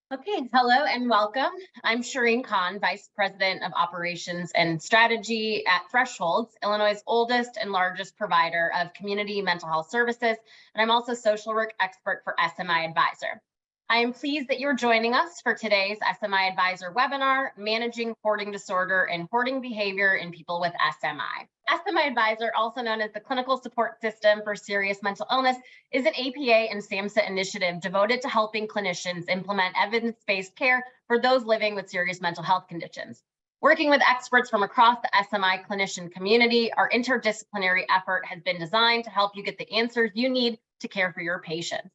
Okay, hello and welcome. I'm Shireen Khan, Vice President of Operations and Strategy at Thresholds, Illinois' oldest and largest provider of community mental health services, and I'm also social work expert for SMI Advisor. I am pleased that you're joining us for today's SMI Advisor webinar, Managing Hoarding Disorder and Hoarding Behavior in People with SMI. SMI Advisor, also known as the Clinical Support System for Serious Mental Illness, is an APA and SAMHSA initiative devoted to helping clinicians implement evidence-based care for those living with serious mental health conditions. Working with experts from across the SMI clinician community, our interdisciplinary effort has been designed to help you get the answers you need to care for your patients.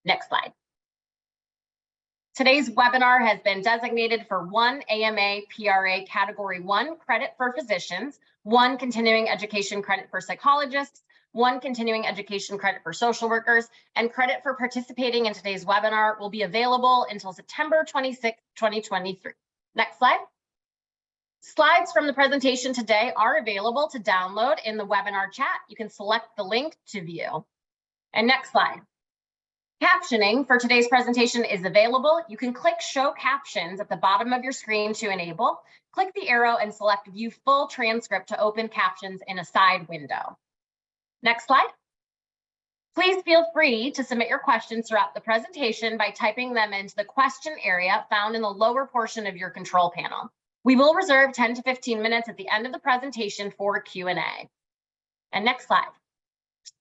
Next slide. Today's webinar has been designated for 1 AMA PRA Category 1 credit for physicians, 1 continuing education credit for psychologists, 1 continuing education credit for social workers, and credit for participating in today's webinar will be available until September 26, 2023. Next slide. Slides from the presentation today are available to download in the webinar chat. You can select the link to view. And next slide. Captioning for today's presentation is available. You can click Show Captions at the bottom of your screen to enable. Click the arrow and select View Full Transcript to open captions in a side window. Next slide. Please feel free to submit your questions throughout the presentation by typing them into the question area found in the lower portion of your control panel. We will reserve 10 to 15 minutes at the end of the presentation for Q&A. And next slide.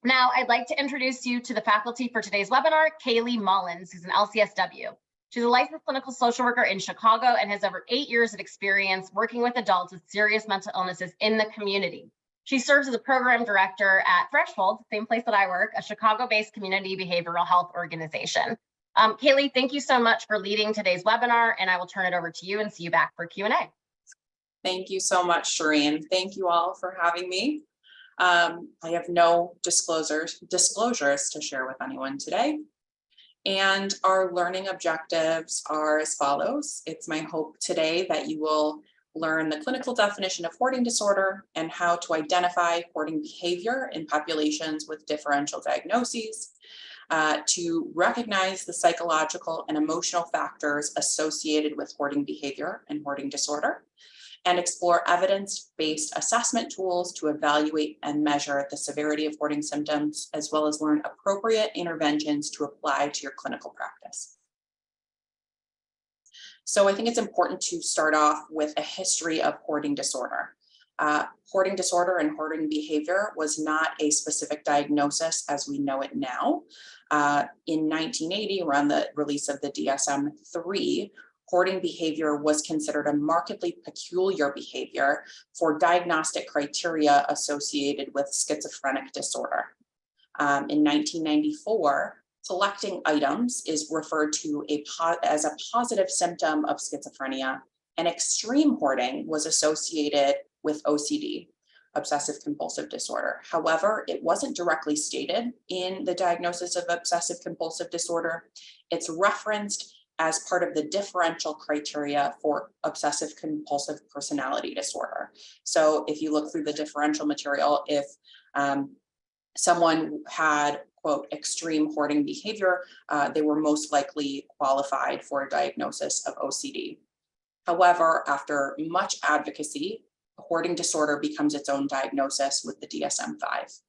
Now, I'd like to introduce you to the faculty for today's webinar, Kaylee Mullins, who's an LCSW. She's a licensed clinical social worker in Chicago and has over 8 years of experience working with adults with serious mental illnesses in the community. She serves as a program director at Thresholds, the same place that I work, a Chicago-based community behavioral health organization. Kaylee, thank you so much for leading today's webinar, and I will turn it over to you and see you back for Q&A. Thank you so much, Shireen. Thank you all for having me. I have no disclosures to share with anyone today. And our learning objectives are as follows. It's my hope today that you will learn the clinical definition of hoarding disorder and how to identify hoarding behavior in populations with differential diagnoses, to recognize the psychological and emotional factors associated with hoarding behavior and hoarding disorder, and explore evidence-based assessment tools to evaluate and measure the severity of hoarding symptoms, as well as learn appropriate interventions to apply to your clinical practice. So I think it's important to start off with a history of hoarding disorder. Hoarding disorder and hoarding behavior was not a specific diagnosis as we know it now. In 1980, around the release of the DSM-3, hoarding behavior was considered a markedly peculiar behavior for diagnostic criteria associated with schizophrenic disorder. In 1994, collecting items is referred to as a positive symptom of schizophrenia, and extreme hoarding was associated with OCD, obsessive compulsive disorder. However, it wasn't directly stated in the diagnosis of obsessive compulsive disorder. It's referenced as part of the differential criteria for obsessive compulsive personality disorder. So if you look through the differential material, if someone had, quote, extreme hoarding behavior, they were most likely qualified for a diagnosis of OCD. However, after much advocacy, hoarding disorder becomes its own diagnosis with the DSM-5.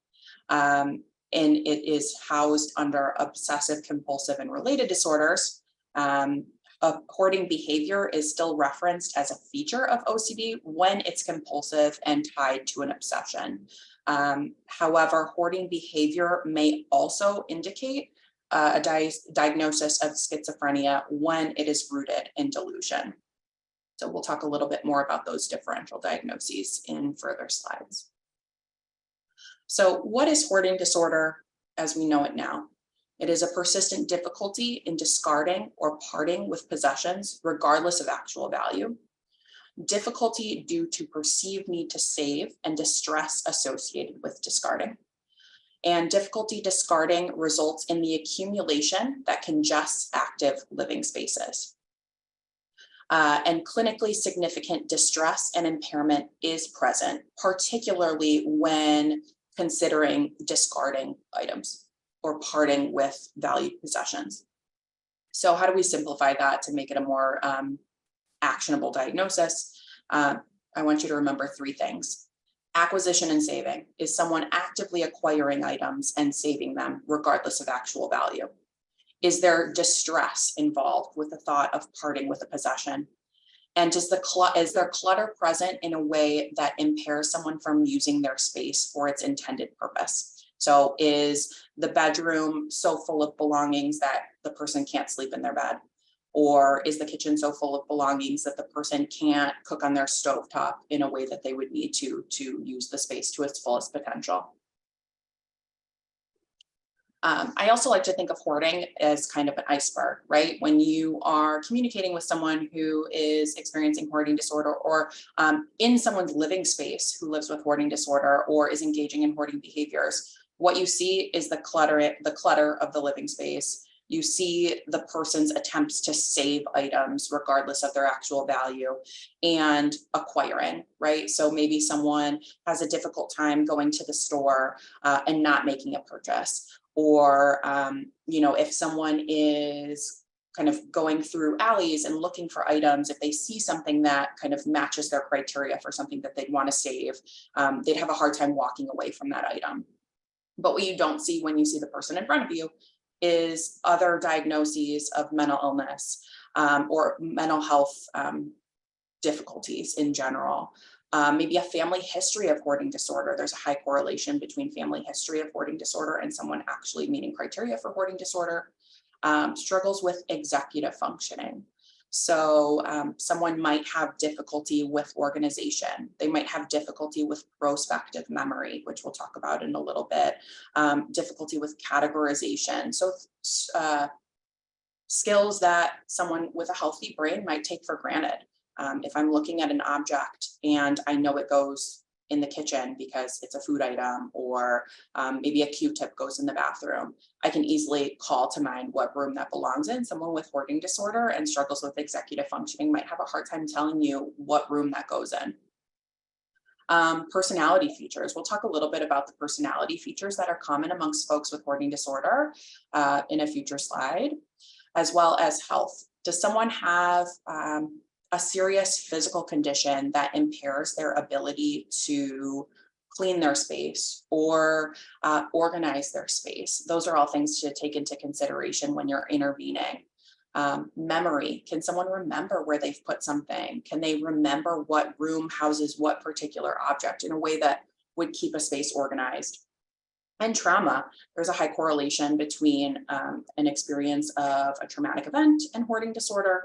And it is housed under obsessive compulsive and related disorders. Hoarding behavior is still referenced as a feature of OCD when it's compulsive and tied to an obsession. However, hoarding behavior may also indicate a diagnosis of schizophrenia when it is rooted in delusion. So we'll talk a little bit more about those differential diagnoses in further slides. So what is hoarding disorder as we know it now? It is a persistent difficulty in discarding or parting with possessions, regardless of actual value. Difficulty due to perceived need to save and distress associated with discarding. And difficulty discarding results in the accumulation that congests active living spaces. And clinically significant distress and impairment is present, particularly when considering discarding items or parting with valued possessions. So how do we simplify that to make it a more actionable diagnosis? I want you to remember three things. Acquisition and saving. Is someone actively acquiring items and saving them regardless of actual value? Is there distress involved with the thought of parting with a possession? And is there clutter present in a way that impairs someone from using their space for its intended purpose? So is the bedroom so full of belongings that the person can't sleep in their bed? Or is the kitchen so full of belongings that the person can't cook on their stovetop in a way that they would need to use the space to its fullest potential? I also like to think of hoarding as kind of an iceberg, right? When you are communicating with someone who is experiencing hoarding disorder, or in someone's living space who lives with hoarding disorder or is engaging in hoarding behaviors, what you see is the clutter of the living space. You see the person's attempts to save items regardless of their actual value and acquiring, right? So maybe someone has a difficult time going to the store and not making a purchase. Or, if someone is kind of going through alleys and looking for items, if they see something that kind of matches their criteria for something that they'd want to save, they'd have a hard time walking away from that item. But what you don't see when you see the person in front of you is other diagnoses of mental illness or mental health difficulties in general. Maybe a family history of hoarding disorder. There's a high correlation between family history of hoarding disorder and someone actually meeting criteria for hoarding disorder. Struggles with executive functioning. So someone might have difficulty with organization. They might have difficulty with prospective memory, which we'll talk about in a little bit. Difficulty with categorization. So skills that someone with a healthy brain might take for granted. If I'm looking at an object and I know it goes in the kitchen because it's a food item, or maybe a Q-tip goes in the bathroom, I can easily call to mind what room that belongs in. Someone with hoarding disorder and struggles with executive functioning might have a hard time telling you what room that goes in. Personality features. We'll talk a little bit about the personality features that are common amongst folks with hoarding disorder in a future slide, as well as health. Does someone have a serious physical condition that impairs their ability to clean their space or organize their space? Those are all things to take into consideration when you're intervening. Memory. Can someone remember where they've put something? Can they remember what room houses what particular object in a way that would keep a space organized? And trauma. There's a high correlation between an experience of a traumatic event and hoarding disorder,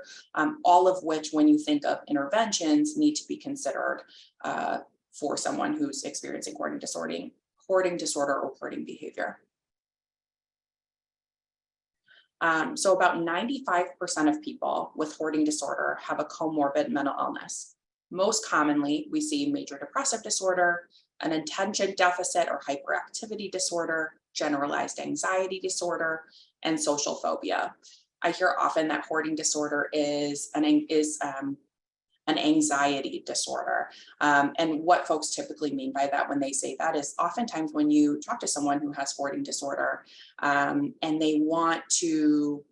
all of which, when you think of interventions, need to be considered for someone who's experiencing hoarding disorder or hoarding behavior. So about 95% of people with hoarding disorder have a comorbid mental illness. Most commonly, we see major depressive disorder, an attention deficit or hyperactivity disorder, generalized anxiety disorder, and social phobia. I hear often that hoarding disorder is an anxiety disorder. And what folks typically mean by that when they say that is oftentimes when you talk to someone who has hoarding disorder and they want to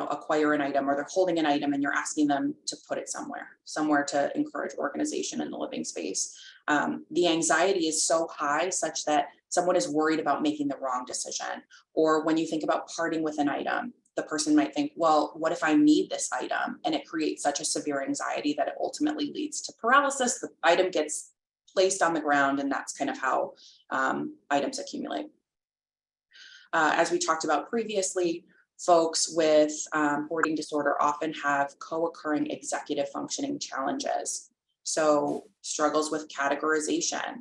acquire an item, or they're holding an item and you're asking them to put it somewhere to encourage organization in the living space. The anxiety is so high such that someone is worried about making the wrong decision. Or when you think about parting with an item, the person might think, well, what if I need this item? And it creates such a severe anxiety that it ultimately leads to paralysis. The item gets placed on the ground, and that's kind of how items accumulate. As we talked about previously, folks with hoarding disorder often have co-occurring executive functioning challenges. So struggles with categorization,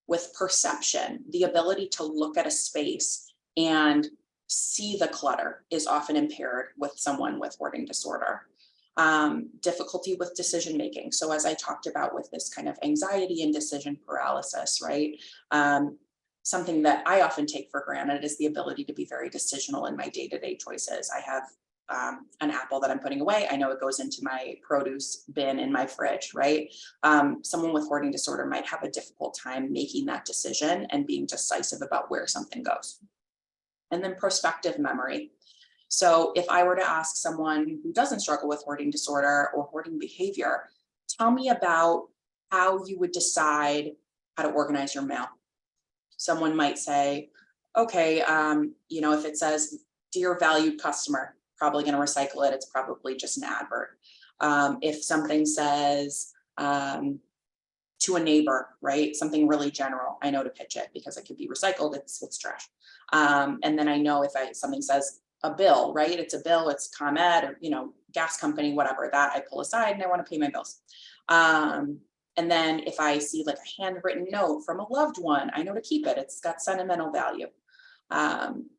with perception, the ability to look at a space and see the clutter is often impaired with someone with hoarding disorder. Difficulty with decision making. So as I talked about with this kind of anxiety and decision paralysis, right? Something that I often take for granted is the ability to be very decisional in my day-to-day choices. I have an apple that I'm putting away. I know it goes into my produce bin in my fridge, right? Someone with hoarding disorder might have a difficult time making that decision and being decisive about where something goes. And then prospective memory. So if I were to ask someone who doesn't struggle with hoarding disorder or hoarding behavior, tell me about how you would decide how to organize your mail. Someone might say, okay, if it says, dear valued customer, probably going to recycle it. It's probably just an advert. If something says to a neighbor, right, something really general, I know to pitch it because it could be recycled. It's trash. And then I know if something says a bill, right, it's a bill, it's ComEd or gas company, whatever, that I pull aside and I want to pay my bills. And then if I see like a handwritten note from a loved one, I know to keep it. It's got sentimental value.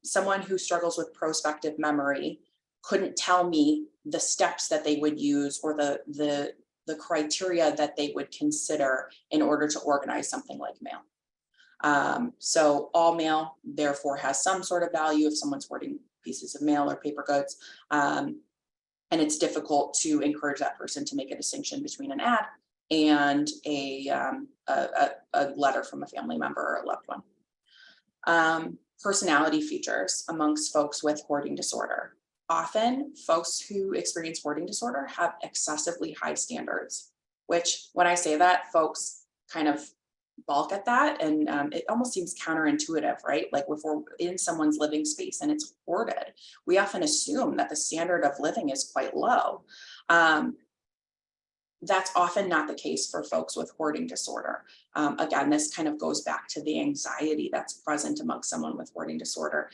Someone who struggles with prospective memory couldn't tell me the steps that they would use or the criteria that they would consider in order to organize something like mail. So all mail therefore has some sort of value if someone's hoarding pieces of mail or paper goods. And it's difficult to encourage that person to make a distinction between an ad and a letter from a family member or a loved one. Personality features amongst folks with hoarding disorder. Often folks who experience hoarding disorder have excessively high standards, which when I say that, folks kind of balk at that. And it almost seems counterintuitive, right? Like if we're in someone's living space and it's hoarded, we often assume that the standard of living is quite low. That's often not the case for folks with hoarding disorder. Again, this kind of goes back to the anxiety that's present amongst someone with hoarding disorder.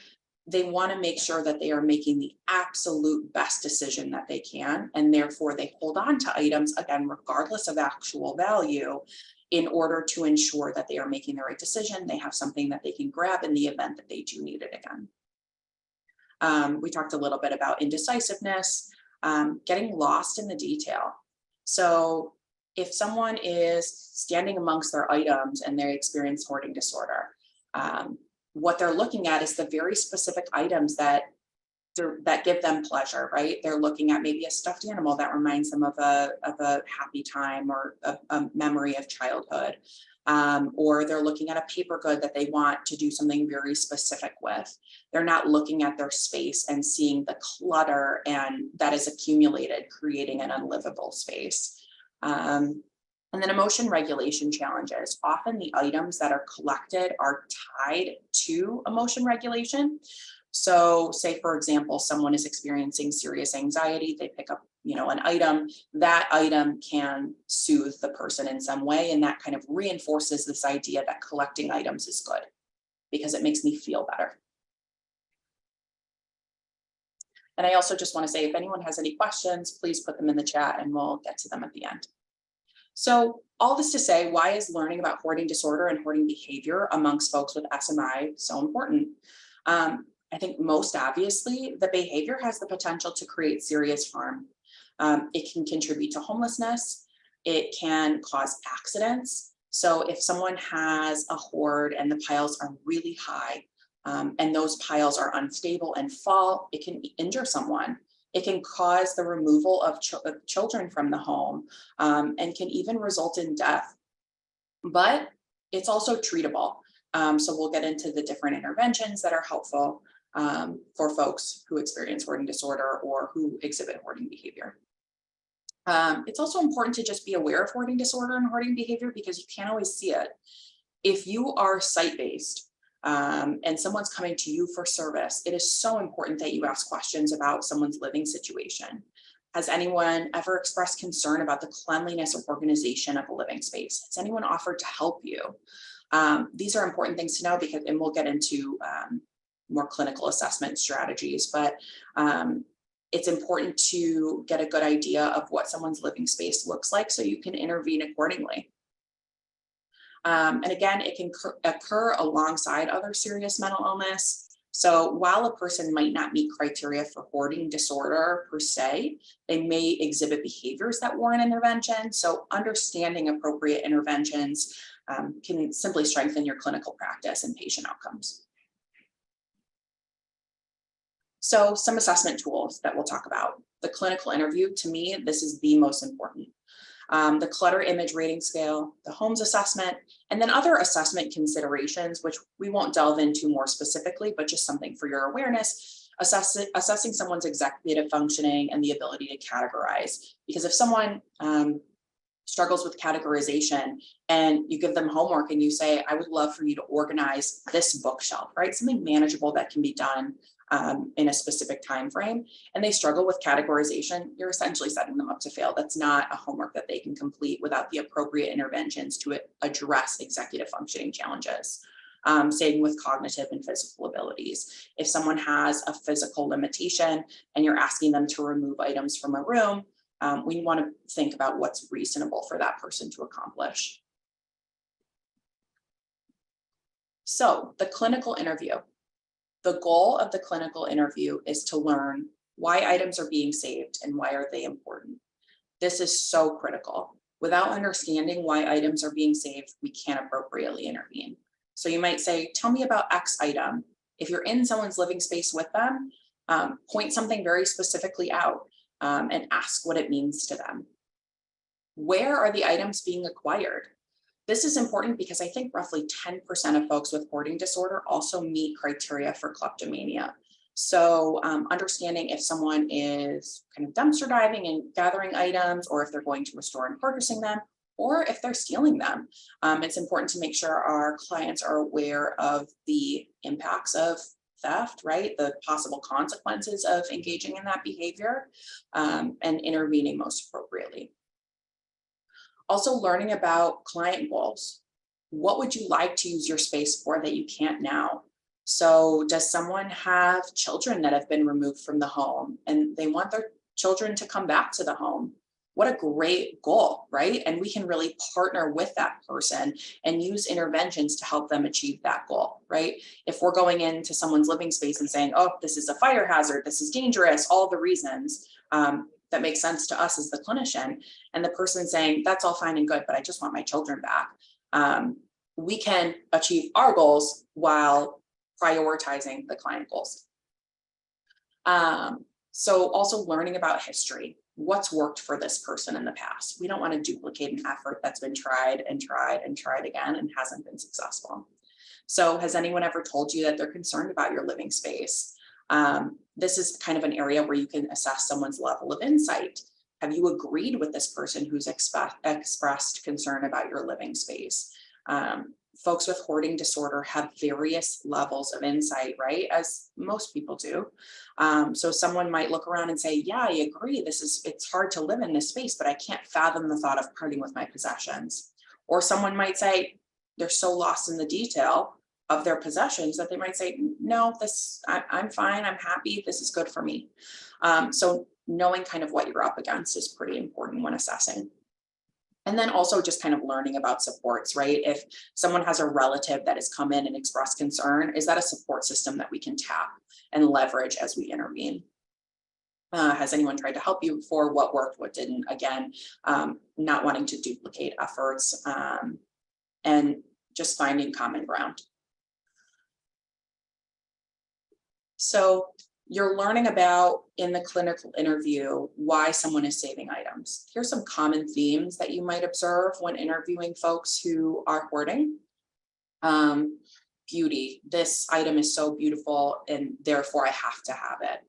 They want to make sure that they are making the absolute best decision that they can, and therefore they hold on to items, again, regardless of actual value, in order to ensure that they are making the right decision. They have something that they can grab in the event that they do need it again. We talked a little bit about indecisiveness, getting lost in the detail. So if someone is standing amongst their items and they experience hoarding disorder, what they're looking at is the very specific items that give them pleasure, right? They're looking at maybe a stuffed animal that reminds them of a happy time or a memory of childhood. Or they're looking at a paper good that they want to do something very specific with. They're not looking at their space and seeing the clutter and that is accumulated, creating an unlivable space. And then emotion regulation challenges. Often the items that are collected are tied to emotion regulation. So say, for example, someone is experiencing serious anxiety, they pick up, an item, that item can soothe the person in some way. And that kind of reinforces this idea that collecting items is good because it makes me feel better. And I also just want to say, if anyone has any questions, please put them in the chat and we'll get to them at the end. So all this to say, why is learning about hoarding disorder and hoarding behavior amongst folks with SMI so important? I think most obviously, the behavior has the potential to create serious harm. It can contribute to homelessness. It can cause accidents. So if someone has a hoard and the piles are really high and those piles are unstable and fall, it can injure someone. It can cause the removal of children from the home and can even result in death. But it's also treatable. So we'll get into the different interventions that are helpful for folks who experience hoarding disorder or who exhibit hoarding behavior. It's also important to just be aware of hoarding disorder and hoarding behavior because you can't always see it. If you are site-based and someone's coming to you for service, it is so important that you ask questions about someone's living situation. Has anyone ever expressed concern about the cleanliness or organization of a living space? Has anyone offered to help you? These are important things to know because, and we'll get into more clinical assessment strategies, but it's important to get a good idea of what someone's living space looks like so you can intervene accordingly. And again, it can occur alongside other serious mental illness. So while a person might not meet criteria for hoarding disorder per se, they may exhibit behaviors that warrant intervention. So understanding appropriate interventions can simply strengthen your clinical practice and patient outcomes. So some assessment tools that we'll talk about. The clinical interview, to me, this is the most important. The clutter image rating scale, the Holmes assessment, and then other assessment considerations, which we won't delve into more specifically, but just something for your awareness. Assessing someone's executive functioning and the ability to categorize. Because if someone struggles with categorization and you give them homework and you say, I would love for you to organize this bookshelf, right? Something manageable that can be done in a specific time frame, and they struggle with categorization, you're essentially setting them up to fail. That's not a homework that they can complete without the appropriate interventions to address executive functioning challenges. Same with cognitive and physical abilities. If someone has a physical limitation and you're asking them to remove items from a room, we want to think about what's reasonable for that person to accomplish. So the clinical interview. The goal of the clinical interview is to learn why items are being saved and why are they important. This is so critical. Without understanding why items are being saved, we can't appropriately intervene. So you might say, tell me about X item. If you're in someone's living space with them, point something very specifically out and ask what it means to them. Where are the items being acquired? This is important because I think roughly 10% of folks with hoarding disorder also meet criteria for kleptomania. So understanding if someone is kind of dumpster diving and gathering items, or if they're going to a store and purchasing them, or if they're stealing them. It's important to make sure our clients are aware of the impacts of theft, right? The possible consequences of engaging in that behavior and intervening most appropriately. Also learning about client goals. What would you like to use your space for that you can't now? So does someone have children that have been removed from the home and they want their children to come back to the home? What a great goal, right? And we can really partner with that person and use interventions to help them achieve that goal, right? If we're going into someone's living space and saying, oh, this is a fire hazard, this is dangerous, all the reasons, that makes sense to us as the clinician, and the person saying, that's all fine and good, but I just want my children back. We can achieve our goals while prioritizing the client goals. So also learning about history. What's worked for this person in the past? We don't want to duplicate an effort that's been tried and tried and tried again and hasn't been successful. So has anyone ever told you that they're concerned about your living space? This is kind of an area where you can assess someone's level of insight. Have you agreed with this person who's expressed concern about your living space? Folks with hoarding disorder have various levels of insight, right? As most people do. So someone might look around and say, yeah, I agree. It's hard to live in this space, but I can't fathom the thought of parting with my possessions. Or someone might say, they're so lost in the detail of their possessions that they might say, no, I'm fine, I'm happy, this is good for me. So knowing kind of what you're up against is pretty important when assessing. And then also just kind of learning about supports, right? If someone has a relative that has come in and expressed concern, is that a support system that we can tap and leverage as we intervene? Has anyone tried to help you before? What worked, what didn't? Again, not wanting to duplicate efforts and just finding common ground. So you're learning about, in the clinical interview, why someone is saving items. Here's some common themes that you might observe when interviewing folks who are hoarding. Beauty, this item is so beautiful and therefore I have to have it.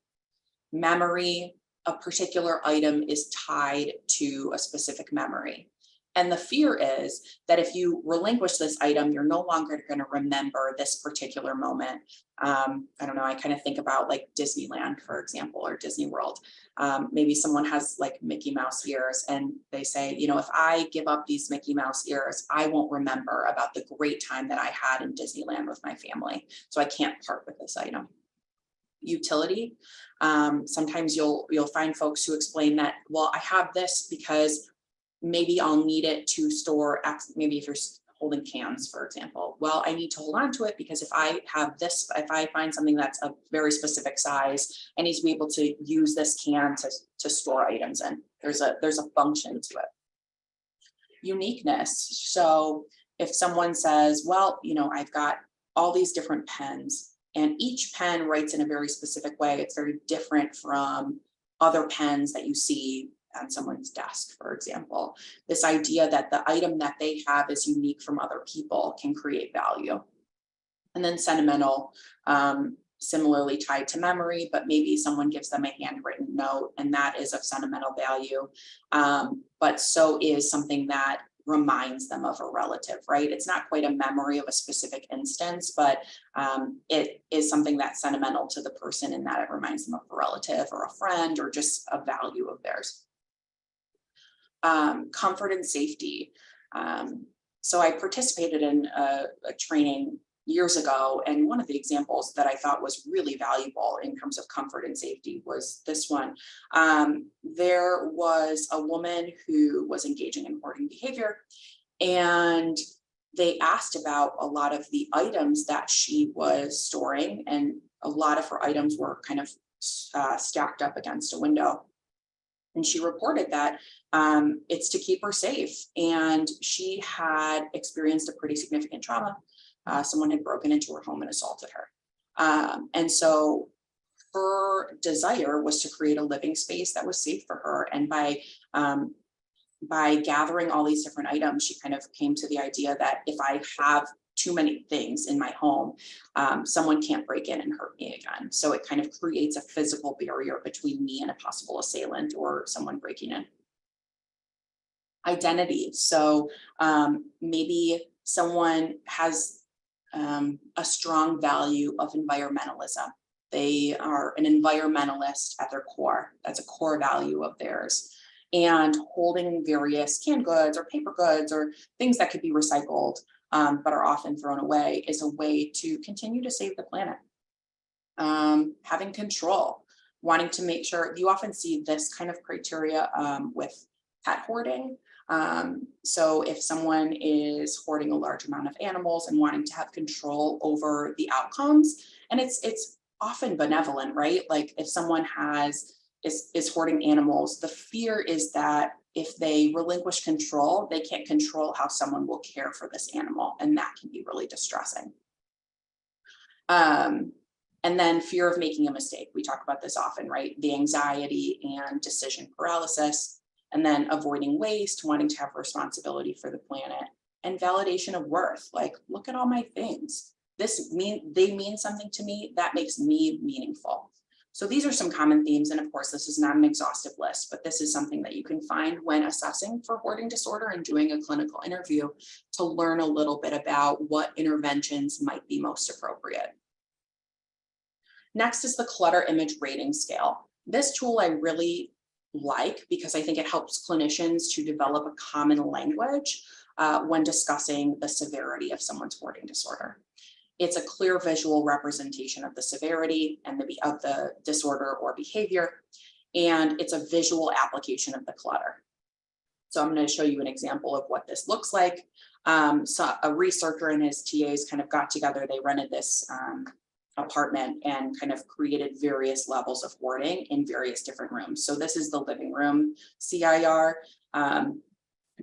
Memory, a particular item is tied to a specific memory. And the fear is that if you relinquish this item, you're no longer going to remember this particular moment. I don't know, I kind of think about like Disneyland, for example, or Disney World. Maybe someone has like Mickey Mouse ears and they say, you know, if I give up these Mickey Mouse ears, I won't remember about the great time that I had in Disneyland with my family. So I can't part with this item. Utility. Sometimes you'll find folks who explain that, well, I have this because maybe I'll need it to store X, maybe if you're holding cans, for example. Well, I need to hold on to it because if I have this, if I find something that's a very specific size, I need to be able to use this can to store items in. There's a function to it. Uniqueness. So if someone says, well, you know, I've got all these different pens and each pen writes in a very specific way, it's very different from other pens that you see on someone's desk, for example. This idea that the item that they have is unique from other people can create value. And then sentimental. similarly tied to memory, but maybe someone gives them a handwritten note and that is of sentimental value. But so is something that reminds them of a relative, right? It's not quite a memory of a specific instance, but it is something that's sentimental to the person in that it reminds them of a relative or a friend or just a value of theirs. Comfort and safety. So I participated in a training years ago, and one of the examples that I thought was really valuable in terms of comfort and safety was this one. There was a woman who was engaging in hoarding behavior, and they asked about a lot of the items that she was storing, and a lot of her items were kind of stacked up against a window. And she reported that it's to keep her safe, and she had experienced a pretty significant trauma. Someone had broken into her home and assaulted her. And so her desire was to create a living space that was safe for her. And by gathering all these different items, she kind of came to the idea that if I have too many things in my home, someone can't break in and hurt me again. So it kind of creates a physical barrier between me and a possible assailant or someone breaking in. Identity. So maybe someone has a strong value of environmentalism. They are an environmentalist at their core. That's a core value of theirs. And holding various canned goods or paper goods or things that could be recycled but are often thrown away is a way to continue to save the planet. Having control, wanting to make sure, you often see this kind of criteria with pet hoarding. So if someone is hoarding a large amount of animals and wanting to have control over the outcomes, and it's often benevolent, right? Like if someone is hoarding animals, the fear is that if they relinquish control, they can't control how someone will care for this animal, and that can be really distressing. And then fear of making a mistake. We talk about this often, right? The anxiety and decision paralysis. And then avoiding waste, wanting to have responsibility for the planet, and validation of worth. Like, look at all my things. They mean something to me. That makes me meaningful. So these are some common themes. And of course, this is not an exhaustive list, but this is something that you can find when assessing for hoarding disorder and doing a clinical interview to learn a little bit about what interventions might be most appropriate. Next is the clutter image rating scale. This tool I really like because I think it helps clinicians to develop a common language when discussing the severity of someone's hoarding disorder. It's a clear visual representation of the severity and of the disorder or behavior, and it's a visual application of the clutter. So I'm going to show you an example of what this looks like. So a researcher and his TAs kind of got together, they rented this apartment and kind of created various levels of hoarding in various different rooms. So this is the living room CIR.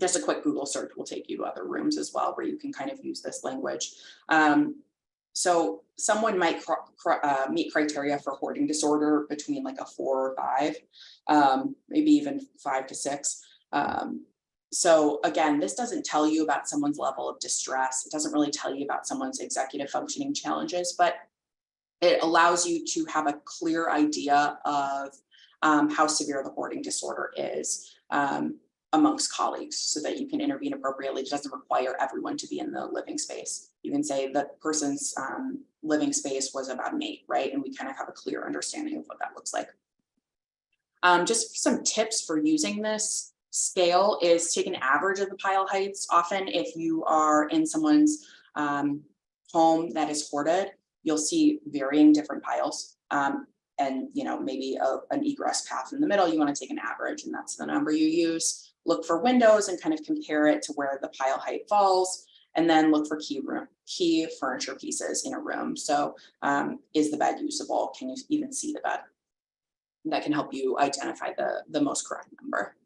Just a quick Google search will take you to other rooms as well, where you can kind of use this language. So someone might meet criteria for hoarding disorder between like a 4 or 5, maybe even 5 to 6. So again, this doesn't tell you about someone's level of distress. It doesn't really tell you about someone's executive functioning challenges, but it allows you to have a clear idea of how severe the hoarding disorder is amongst colleagues so that you can intervene appropriately. It doesn't require everyone to be in the living space. You can say the person's living space was about an 8, right? And we kind of have a clear understanding of what that looks like. Just some tips for using this scale is take an average of the pile heights. Often if you are in someone's home that is hoarded, you'll see varying different piles. And maybe an egress path in the middle, you want to take an average, and that's the number you use. Look for windows and kind of compare it to where the pile height falls, and then look for key furniture pieces in a room. So is the bed usable? Can you even see the bed? That can help you identify the most correct number.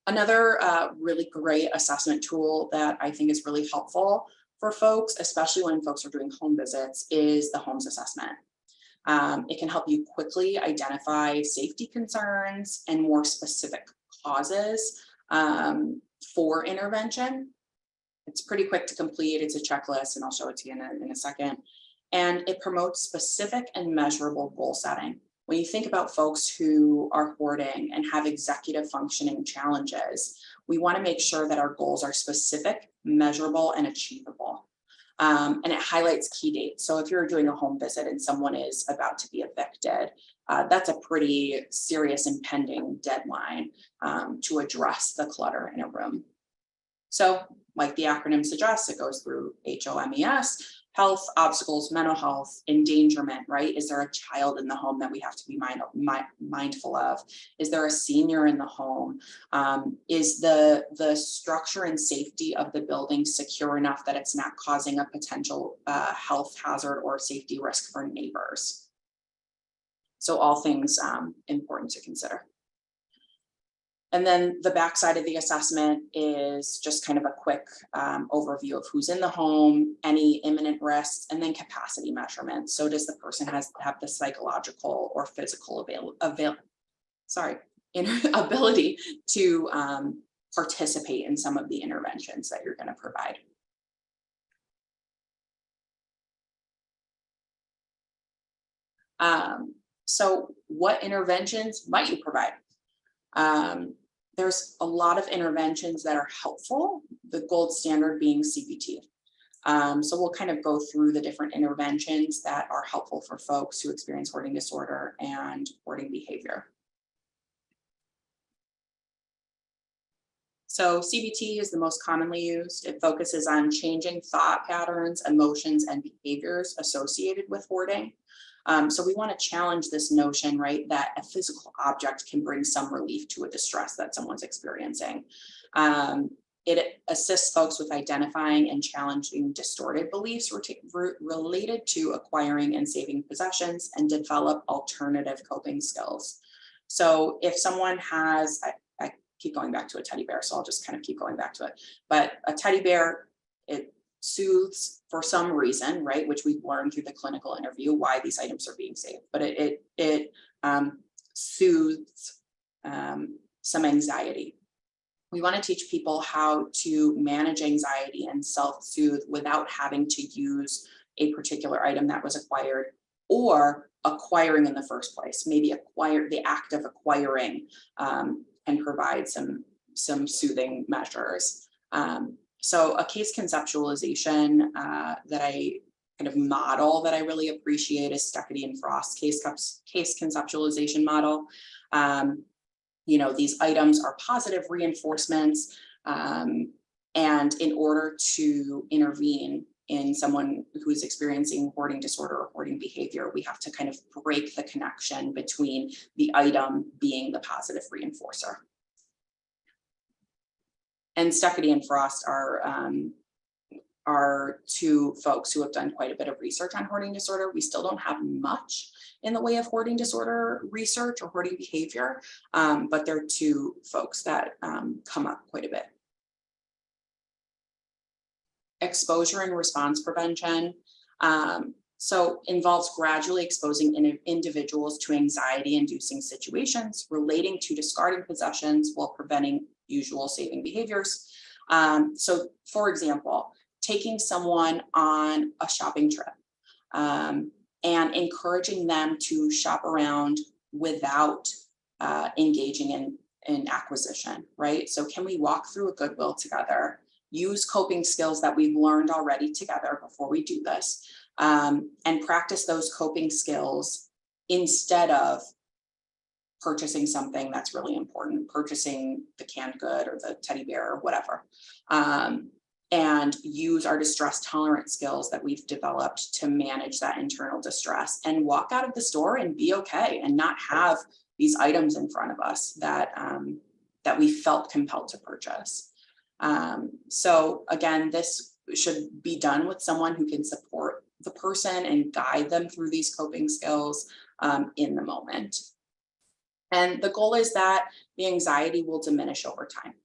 Another really great assessment tool that I think is really helpful for folks, especially when folks are doing home visits, is the HOMES assessment. It can help you quickly identify safety concerns and more specific causes for intervention. It's pretty quick to complete. It's a checklist, and I'll show it to you in a second. And it promotes specific and measurable goal setting. When you think about folks who are hoarding and have executive functioning challenges, we want to make sure that our goals are specific, measurable, and achievable. And it highlights key dates. So if you're doing a home visit and someone is about to be evicted, that's a pretty serious impending deadline to address the clutter in a room. So like the acronym suggests, it goes through HOMES, health, obstacles, mental health, endangerment, right? Is there a child in the home that we have to be mindful of? Is there a senior in the home? Is the structure and safety of the building secure enough that it's not causing a potential health hazard or safety risk for neighbors? So all things important to consider. And then the backside of the assessment is just kind of a quick overview of who's in the home, any imminent risks, and then capacity measurements. So does the person have the psychological or physical ability to participate in some of the interventions that you're going to provide. So what interventions might you provide? There's a lot of interventions that are helpful, the gold standard being CBT. So we'll kind of go through the different interventions that are helpful for folks who experience hoarding disorder and hoarding behavior. So CBT is the most commonly used. It focuses on changing thought patterns, emotions, and behaviors associated with hoarding. So we want to challenge this notion, right, that a physical object can bring some relief to a distress that someone's experiencing. It assists folks with identifying and challenging distorted beliefs related to acquiring and saving possessions, and develop alternative coping skills. So if someone has, I keep going back to a teddy bear, so I'll just kind of keep going back to it, but a teddy bear, it soothes for some reason, right, which we've learned through the clinical interview why these items are being saved, but it soothes some anxiety. We want to teach people how to manage anxiety and self-soothe without having to use a particular item that was acquired or acquiring in the first place. Maybe the act of acquiring can provide some soothing measures. So a case conceptualization that I kind of model that I really appreciate is Stuckedy and Frost's case conceptualization model. You know, these items are positive reinforcements, and in order to intervene in someone who is experiencing hoarding disorder or hoarding behavior, we have to kind of break the connection between the item being the positive reinforcer. And Stuckedy and Frost are two folks who have done quite a bit of research on hoarding disorder. We still don't have much in the way of hoarding disorder research or hoarding behavior, but they're two folks that come up quite a bit. Exposure and response prevention. So involves gradually exposing individuals to anxiety-inducing situations relating to discarding possessions while preventing usual saving behaviors. So for example, taking someone on a shopping trip and encouraging them to shop around without engaging in acquisition, right? So can we walk through a Goodwill together, use coping skills that we've learned already together before we do this, and practice those coping skills instead of purchasing something that's really important, purchasing the canned good or the teddy bear or whatever, and use our distress tolerance skills that we've developed to manage that internal distress and walk out of the store and be okay and not have these items in front of us that, that we felt compelled to purchase. So again, this should be done with someone who can support the person and guide them through these coping skills in the moment. And the goal is that the anxiety will diminish over time.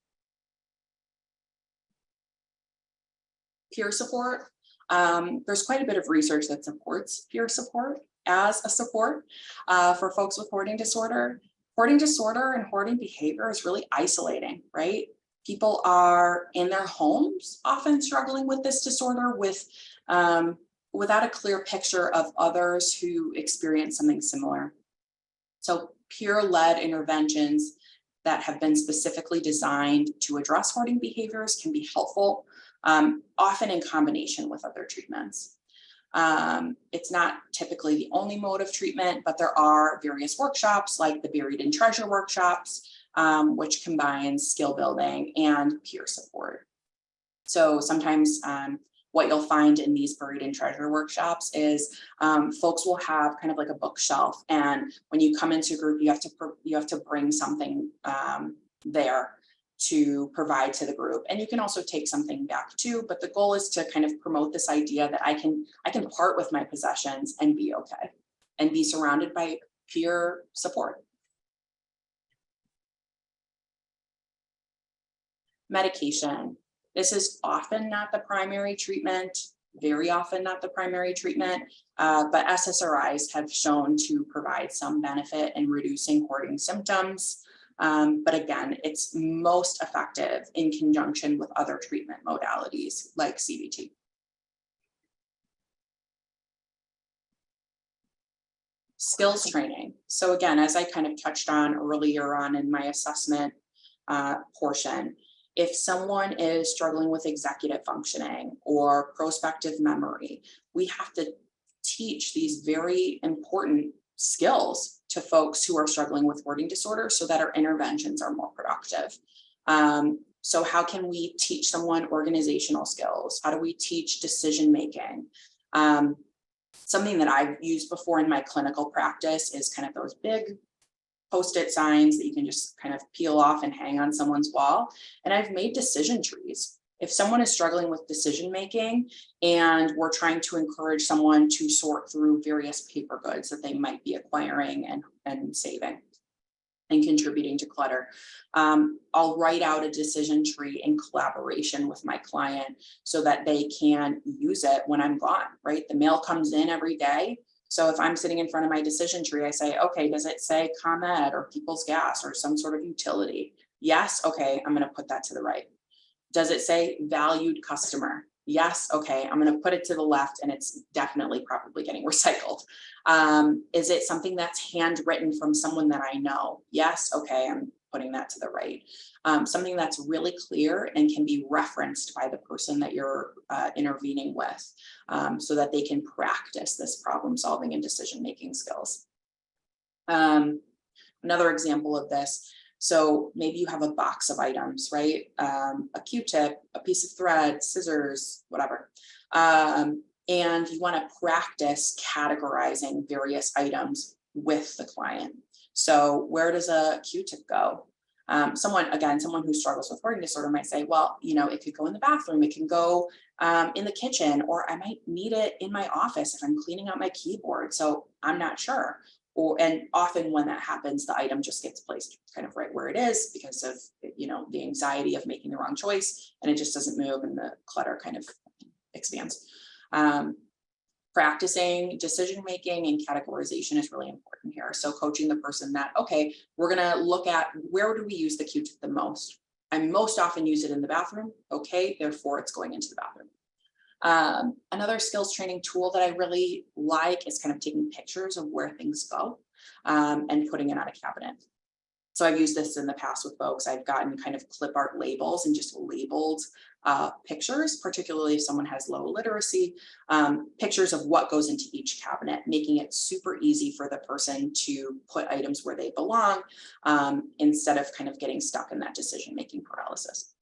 Peer support. There's quite a bit of research that supports peer support as a support for folks with hoarding disorder. Hoarding disorder and hoarding behavior is really isolating, right? People are in their homes often struggling with this disorder with without a clear picture of others who experience something similar. So peer-led interventions that have been specifically designed to address hoarding behaviors can be helpful, often in combination with other treatments. It's not typically the only mode of treatment, but there are various workshops like the Buried in Treasure workshops, which combines skill building and peer support. So sometimes what you'll find in these Buried in Treasure workshops is folks will have kind of like a bookshelf, and when you come into a group, you have to bring something there to provide to the group, and you can also take something back too. But the goal is to kind of promote this idea that I can part with my possessions and be okay, and be surrounded by peer support. Medication. This is often not the primary treatment, very often not the primary treatment, but SSRIs have shown to provide some benefit in reducing hoarding symptoms. But again, it's most effective in conjunction with other treatment modalities like CBT. Skills training. So again, as I kind of touched on earlier on in my assessment portion, if someone is struggling with executive functioning or prospective memory, we have to teach these very important skills to folks who are struggling with hoarding disorder so that our interventions are more productive. So how can we teach someone organizational skills? How do we teach decision making? Something that I've used before in my clinical practice is kind of those big Post-it signs that you can just kind of peel off and hang on someone's wall. And I've made decision trees. If someone is struggling with decision making and we're trying to encourage someone to sort through various paper goods that they might be acquiring and saving and contributing to clutter, I'll write out a decision tree in collaboration with my client so that they can use it when I'm gone, right? The mail comes in every day. So if I'm sitting in front of my decision tree, I say, okay, does it say ComEd or People's Gas or some sort of utility? Yes. Okay, I'm going to put that to the right. Does it say valued customer? Yes. Okay, I'm going to put it to the left, and it's definitely probably getting recycled. Is it something that's handwritten from someone that I know? Yes. Okay, I'm putting that to the right. Something that's really clear and can be referenced by the person that you're intervening with, so that they can practice this problem solving and decision making skills. Another example of this, so maybe you have a box of items, right? A Q-tip, a piece of thread, scissors, whatever. And you want to practice categorizing various items with the client. So where does a Q-tip go? Someone who struggles with hoarding disorder might say, well, it could go in the bathroom, it can go in the kitchen, or I might need it in my office if I'm cleaning out my keyboard. So I'm not sure. And often when that happens, the item just gets placed kind of right where it is because of, the anxiety of making the wrong choice, and it just doesn't move and the clutter kind of expands. Practicing decision-making and categorization is really important here. So coaching the person that, okay, we're gonna look at where do we use the Q-tip the most? I most often use it in the bathroom. Okay, therefore it's going into the bathroom. Another skills training tool that I really like is kind of taking pictures of where things go and putting it on a cabinet. So I've used this in the past with folks. I've gotten kind of clip art labels and just labeled pictures, particularly if someone has low literacy, pictures of what goes into each cabinet, making it super easy for the person to put items where they belong instead of kind of getting stuck in that decision-making paralysis.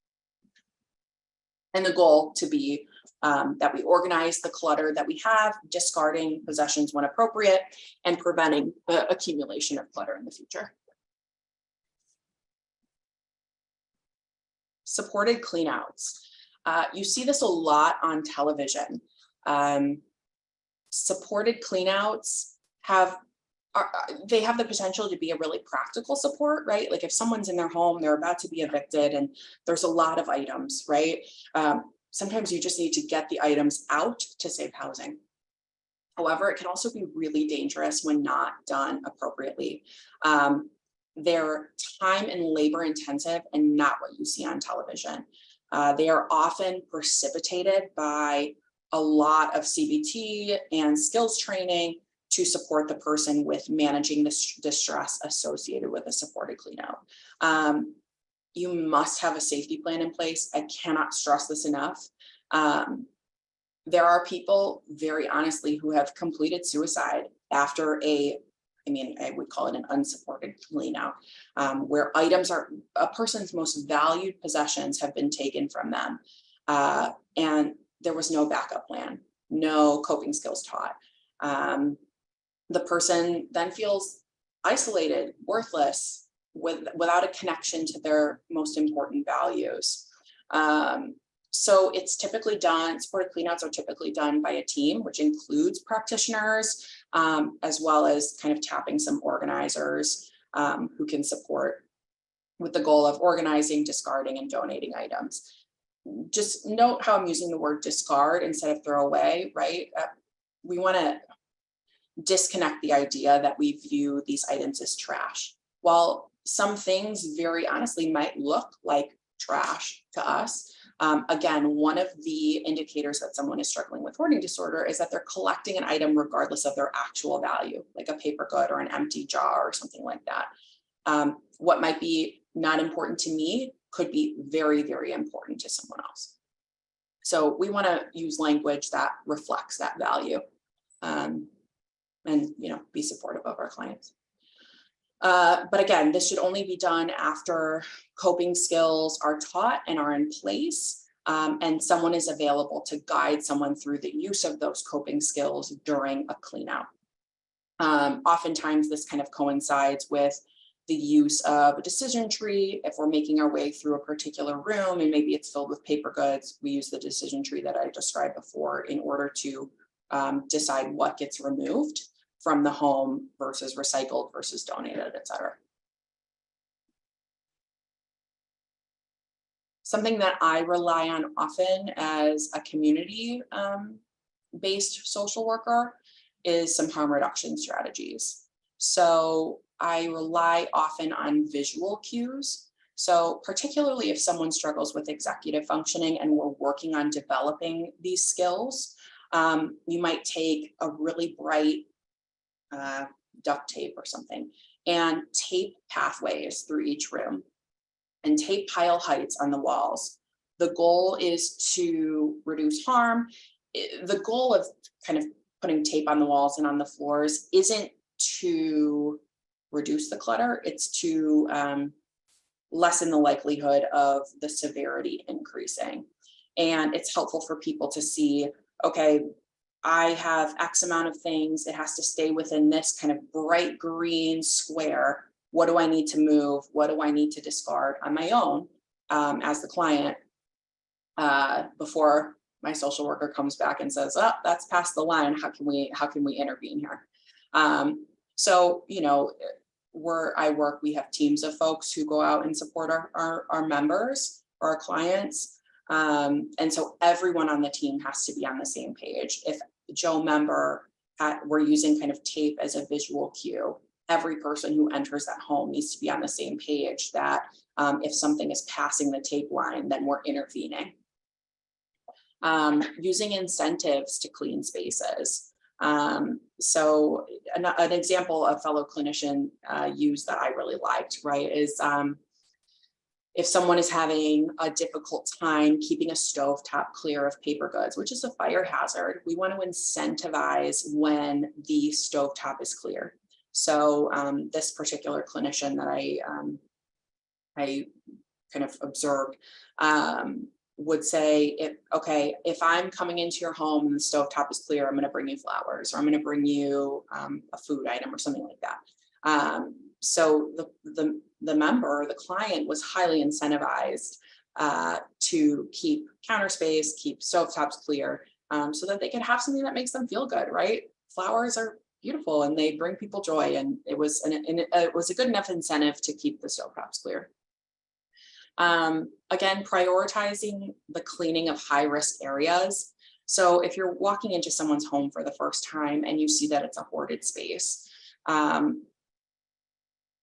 And the goal to be that we organize the clutter that we have, discarding possessions when appropriate, and preventing the accumulation of clutter in the future. Supported cleanouts. You see this a lot on television. Supported cleanouts have the potential to be a really practical support, right? Like if someone's in their home, they're about to be evicted and there's a lot of items, right? Sometimes you just need to get the items out to save housing. However, it can also be really dangerous when not done appropriately. They're time and labor intensive and not what you see on television. They are often precipitated by a lot of CBT and skills training to support the person with managing the distress associated with a supported cleanout. You must have a safety plan in place. I cannot stress this enough. There are people, very honestly, who have completed suicide after I would call it an unsupported cleanout, where items are a person's most valued possessions have been taken from them. And there was no backup plan, no coping skills taught. The person then feels isolated, worthless, without a connection to their most important values. So it's typically done, supported cleanouts are typically done by a team, which includes practitioners, as well as kind of tapping some organizers who can support with the goal of organizing, discarding, and donating items. Just note how I'm using the word discard instead of throw away, right? We want to disconnect the idea that we view these items as trash. While some things very honestly might look like trash to us, again, one of the indicators that someone is struggling with hoarding disorder is that they're collecting an item regardless of their actual value, like a paper good or an empty jar or something like that. What might be not important to me could be very, very important to someone else. So we want to use language that reflects that value, and be supportive of our clients. But again, this should only be done after coping skills are taught and are in place, and someone is available to guide someone through the use of those coping skills during a cleanout. Oftentimes this kind of coincides with the use of a decision tree. If we're making our way through a particular room and maybe it's filled with paper goods, we use the decision tree that I described before in order to decide what gets removed from the home versus recycled versus donated, et cetera. Something that I rely on often as a community-based social worker is some harm reduction strategies. So I rely often on visual cues. So particularly if someone struggles with executive functioning and we're working on developing these skills, you might take a really bright duct tape or something and tape pathways through each room and tape pile heights on the walls. The goal is to reduce harm. The goal of kind of putting tape on the walls and on the floors isn't to reduce the clutter, it's to lessen the likelihood of the severity increasing. And it's helpful for people to see, okay, I have X amount of things, it has to stay within this kind of bright green square. What do I need to move? What do I need to discard on my own as the client before my social worker comes back and says, oh, that's past the line. How can we intervene here? So, where I work, we have teams of folks who go out and support our members or our clients. And so everyone on the team has to be on the same page. If Joe member, we're using kind of tape as a visual cue, every person who enters that home needs to be on the same page that if something is passing the tape line, then we're intervening. Using incentives to clean spaces. So an example a fellow clinician used that I really liked, right, is if someone is having a difficult time keeping a stovetop clear of paper goods, which is a fire hazard, we want to incentivize when the stovetop is clear. So this particular clinician that I kind of observed would say, if I'm coming into your home and the stovetop is clear, I'm going to bring you flowers, or I'm going to bring you a food item or something like that. So the member, the client, was highly incentivized to keep counter space, keep stovetops clear, so that they can have something that makes them feel good, right? Flowers are beautiful and they bring people joy, and it was a good enough incentive to keep the stovetops clear. Again, prioritizing the cleaning of high-risk areas. So if you're walking into someone's home for the first time and you see that it's a hoarded space,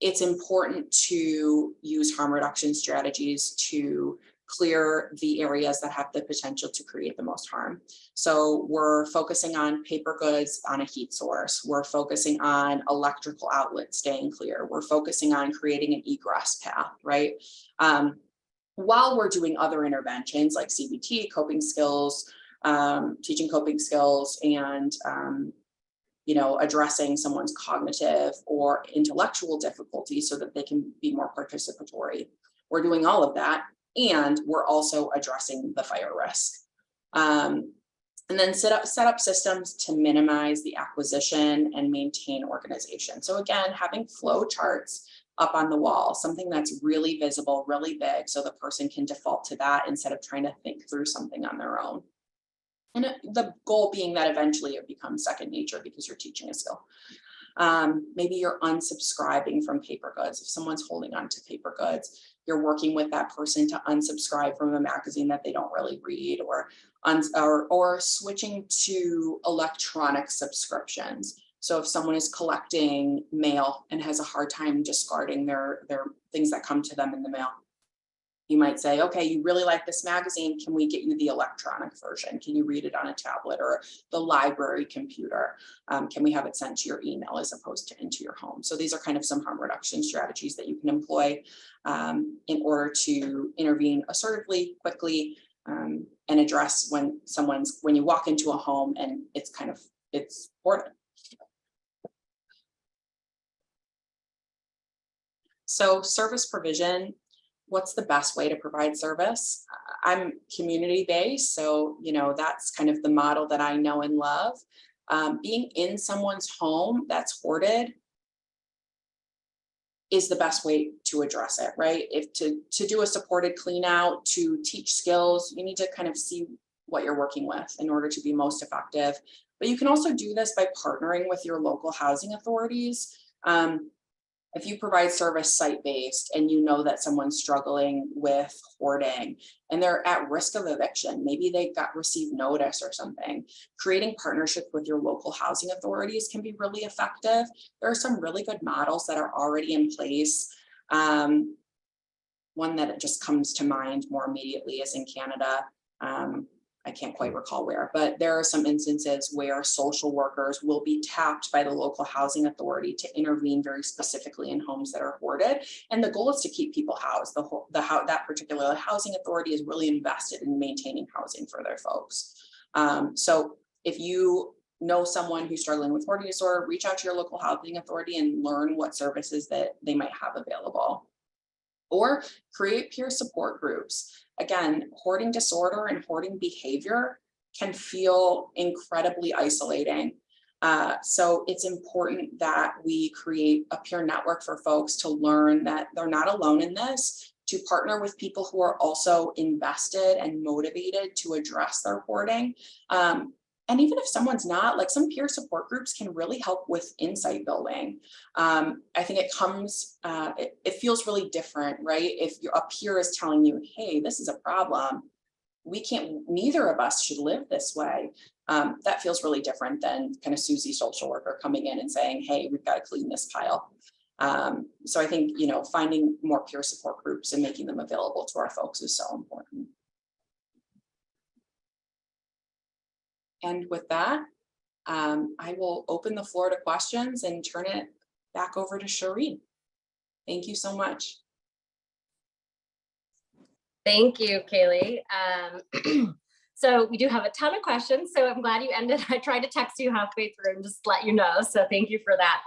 it's important to use harm reduction strategies to clear the areas that have the potential to create the most harm. So we're focusing on paper goods on a heat source. We're focusing on electrical outlets staying clear. We're focusing on creating an egress path, right? While we're doing other interventions like CBT, coping skills, teaching coping skills, and addressing someone's cognitive or intellectual difficulties so that they can be more participatory. We're doing all of that, and we're also addressing the fire risk. And then set up systems to minimize the acquisition and maintain organization. So again, having flow charts up on the wall, something that's really visible, really big, so the person can default to that instead of trying to think through something on their own. And the goal being that eventually it becomes second nature because you're teaching a skill. Maybe you're unsubscribing from paper goods. If someone's holding on to paper goods, you're working with that person to unsubscribe from a magazine that they don't really read, or switching to electronic subscriptions. So if someone is collecting mail and has a hard time discarding their things that come to them in the mail, you might say, okay, you really like this magazine. Can we get you the electronic version? Can you read it on a tablet or the library computer? Can we have it sent to your email as opposed to into your home? So these are kind of some harm reduction strategies that you can employ in order to intervene assertively, quickly, and address when you walk into a home and it's hoarded. So service provision. What's the best way to provide service? I'm community-based, so that's kind of the model that I know and love. Being in someone's home that's hoarded is the best way to address it, right? If to do a supported clean out, to teach skills, you need to kind of see what you're working with in order to be most effective. But you can also do this by partnering with your local housing authorities. If you provide service site-based and you know that someone's struggling with hoarding and they're at risk of eviction, maybe they received notice or something, creating partnerships with your local housing authorities can be really effective. There are some really good models that are already in place. One that just comes to mind more immediately is in Canada. I can't quite recall where, but there are some instances where social workers will be tapped by the local housing authority to intervene very specifically in homes that are hoarded. And the goal is to keep people housed. That particular housing authority is really invested in maintaining housing for their folks. So if you know someone who's struggling with hoarding disorder, reach out to your local housing authority and learn what services that they might have available. Or create peer support groups. Again, hoarding disorder and hoarding behavior can feel incredibly isolating. So it's important that we create a peer network for folks to learn that they're not alone in this, to partner with people who are also invested and motivated to address their hoarding. And even if someone's not, like some peer support groups can really help with insight building. I think it feels really different, right? If a peer is telling you, hey, this is a problem, neither of us should live this way. That feels really different than kind of Susie social worker coming in and saying, hey, we've got to clean this pile. So I think, finding more peer support groups and making them available to our folks is so important. And with that, I will open the floor to questions and turn it back over to Shireen. Thank you so much. Thank you, Kaylee. So we do have a ton of questions, so I'm glad you ended. I tried to text you halfway through and just let you know, so thank you for that.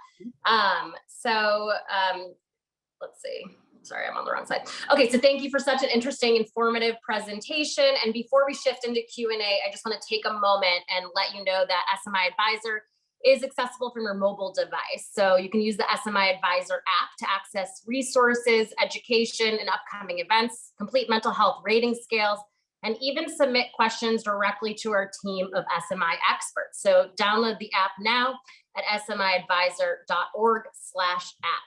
Let's see. Sorry, I'm on the wrong side. Okay, so thank you for such an interesting, informative presentation. And before we shift into Q&A, I just want to take a moment and let you know that SMI Advisor is accessible from your mobile device. So you can use the SMI Advisor app to access resources, education, and upcoming events, complete mental health rating scales, and even submit questions directly to our team of SMI experts. So download the app now at smiadvisor.org/app.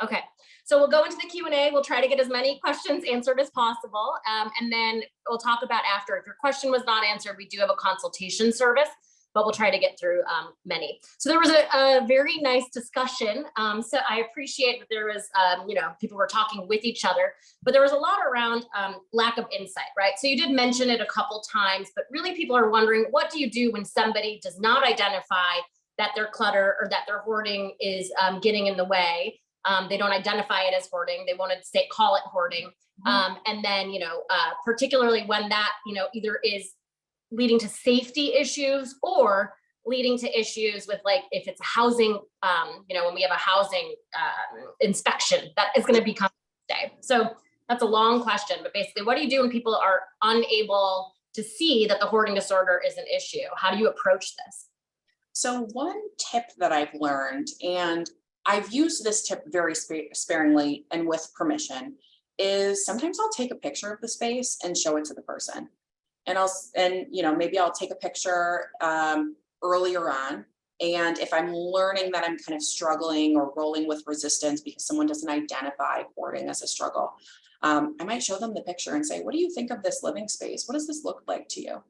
Okay, so we'll go into the Q&A. We'll try to get as many questions answered as possible. And then we'll talk about after. If your question was not answered, we do have a consultation service. but we'll try to get through many. So there was a very nice discussion. So I appreciate that there was, people were talking with each other, but there was a lot around lack of insight, right? So you did mention it a couple times, but really people are wondering, what do you do when somebody does not identify that their clutter or that their hoarding is getting in the way? They don't identify it as hoarding. They want to call it hoarding. And then, particularly when that, either is leading to safety issues or leading to issues with, like, if it's housing, when we have a housing inspection, that is going to become stay. So that's a long question, but basically, what do you do when people are unable to see that the hoarding disorder is an issue? How do you approach this? So one tip that I've learned, and I've used this tip very sparingly and with permission, is sometimes I'll take a picture of the space and show it to the person. And maybe I'll take a picture earlier on. And if I'm learning that I'm kind of struggling or rolling with resistance because someone doesn't identify hoarding as a struggle, I might show them the picture and say, what do you think of this living space? What does this look like to you?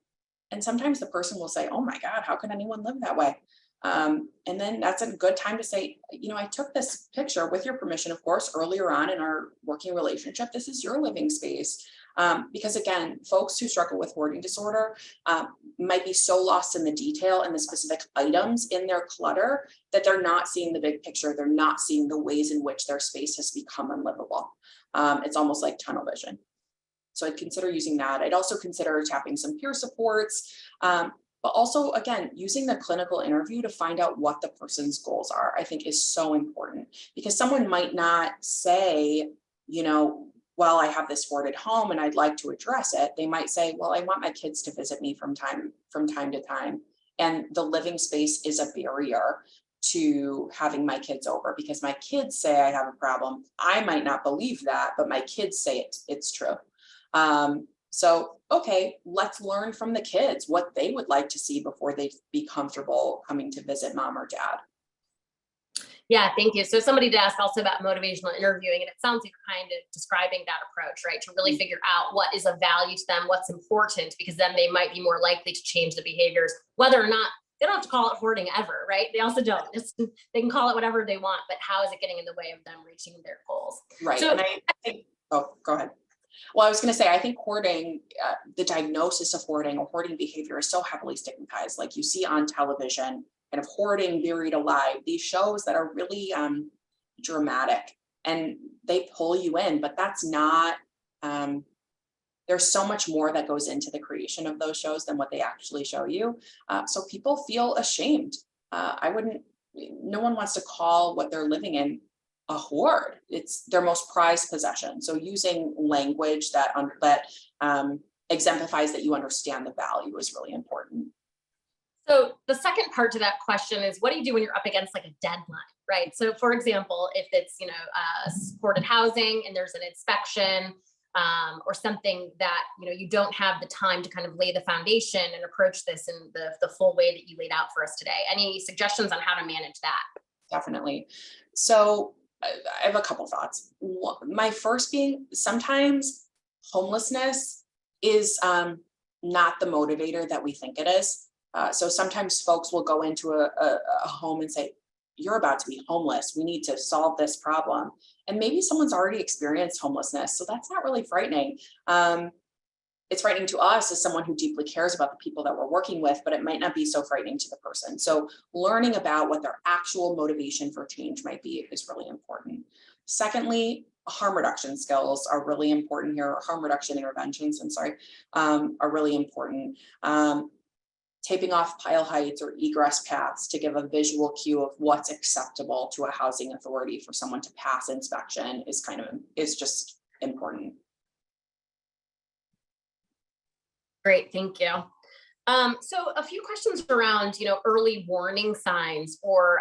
And sometimes the person will say, oh my God, how can anyone live that way? And then that's a good time to say, I took this picture with your permission, of course, earlier on in our working relationship. This is your living space. Because again, folks who struggle with hoarding disorder might be so lost in the detail and the specific items in their clutter that they're not seeing the big picture. They're not seeing the ways in which their space has become unlivable. It's almost like tunnel vision. So I'd consider using that. I'd also consider tapping some peer supports, but also, again, using the clinical interview to find out what the person's goals are, I think is so important, because someone might not say, well, I have this hoarded home and I'd like to address it. They might say, well, I want my kids to visit me from time to time. And the living space is a barrier to having my kids over, because my kids say I have a problem. I might not believe that, but my kids say it's true. So, okay, let's learn from the kids what they would like to see before they be comfortable coming to visit mom or dad. Yeah, thank you. So somebody did ask also about motivational interviewing, and it sounds like you're kind of describing that approach, right? To really figure out what is of value to them, what's important, because then they might be more likely to change the behaviors, whether or not they don't have to call it hoarding ever, right? They also don't. They can call it whatever they want, but how is it getting in the way of them reaching their goals? Right. So, and I think, go ahead. Well, I was going to say, I think hoarding, the diagnosis of hoarding or hoarding behavior is so heavily stigmatized. Like you see on television, kind of hoarding buried alive, these shows that are really dramatic and they pull you in, but that's not, there's so much more that goes into the creation of those shows than what they actually show you. So people feel ashamed. No one wants to call what they're living in a hoard. It's their most prized possession. So using language that exemplifies that you understand the value is really important. So the second part to that question is, what do you do when you're up against like a deadline, right? So for example, if it's, supported housing and there's an inspection or something that, you don't have the time to kind of lay the foundation and approach this in the full way that you laid out for us today. Any suggestions on how to manage that? Definitely. So I have a couple thoughts. My first being, sometimes homelessness is not the motivator that we think it is. So sometimes folks will go into a home and say, you're about to be homeless. We need to solve this problem. And maybe someone's already experienced homelessness. So that's not really frightening. It's frightening to us as someone who deeply cares about the people that we're working with, but it might not be so frightening to the person. So learning about what their actual motivation for change might be is really important. Secondly, harm reduction skills are really important here. Harm reduction interventions, are really important. Taping off pile heights or egress paths to give a visual cue of what's acceptable to a housing authority for someone to pass inspection is just important. Great, thank you. So a few questions around, early warning signs or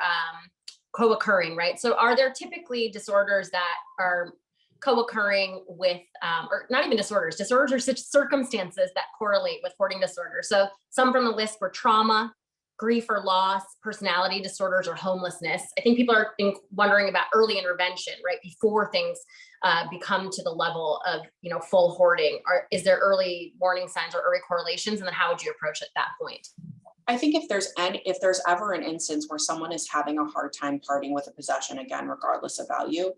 co-occurring, right? So are there typically disorders that are co-occurring with, or not even disorders or such circumstances that correlate with hoarding disorder? So some from the list were trauma, grief or loss, personality disorders, or homelessness. I think people are wondering about early intervention, right? Before things become to the level of, full hoarding. Is there early warning signs or early correlations? And then how would you approach it at that point? I think if there's ever an instance where someone is having a hard time parting with a possession, again, regardless of value,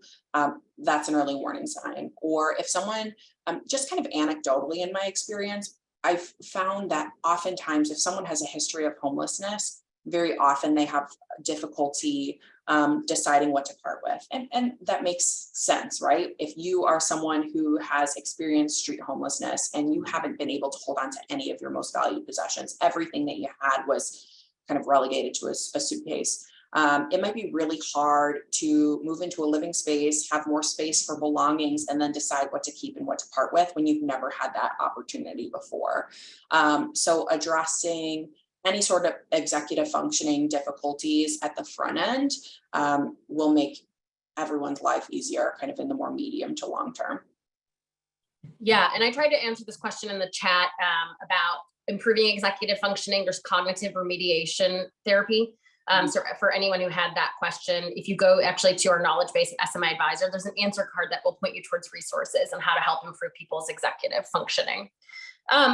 that's an early warning sign. Or if someone, just kind of anecdotally in my experience, I've found that oftentimes if someone has a history of homelessness, very often they have difficulty deciding what to part with. And that makes sense, right? If you are someone who has experienced street homelessness and you haven't been able to hold on to any of your most valued possessions, everything that you had was kind of relegated to a suitcase. It might be really hard to move into a living space, have more space for belongings, and then decide what to keep and what to part with when you've never had that opportunity before. So addressing any sort of executive functioning difficulties at the front end will make everyone's life easier kind of in the more medium to long term. Yeah, and I tried to answer this question in the chat about improving executive functioning. There's cognitive remediation therapy. So for anyone who had that question, if you go actually to our knowledge base at SMI Advisor, there's an answer card that will point you towards resources and how to help improve people's executive functioning.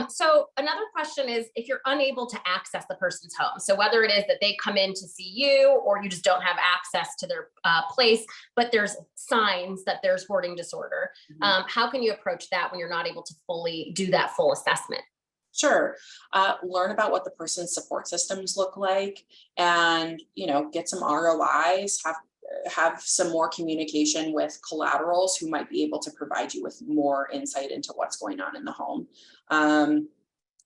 So another question is if you're unable to access the person's home. So whether it is that they come in to see you or you just don't have access to their place, but there's signs that there's hoarding disorder. How can you approach that when you're not able to fully do that full assessment? Sure. Learn about what the person's support systems look like and, get some ROIs, have some more communication with collaterals who might be able to provide you with more insight into what's going on in the home.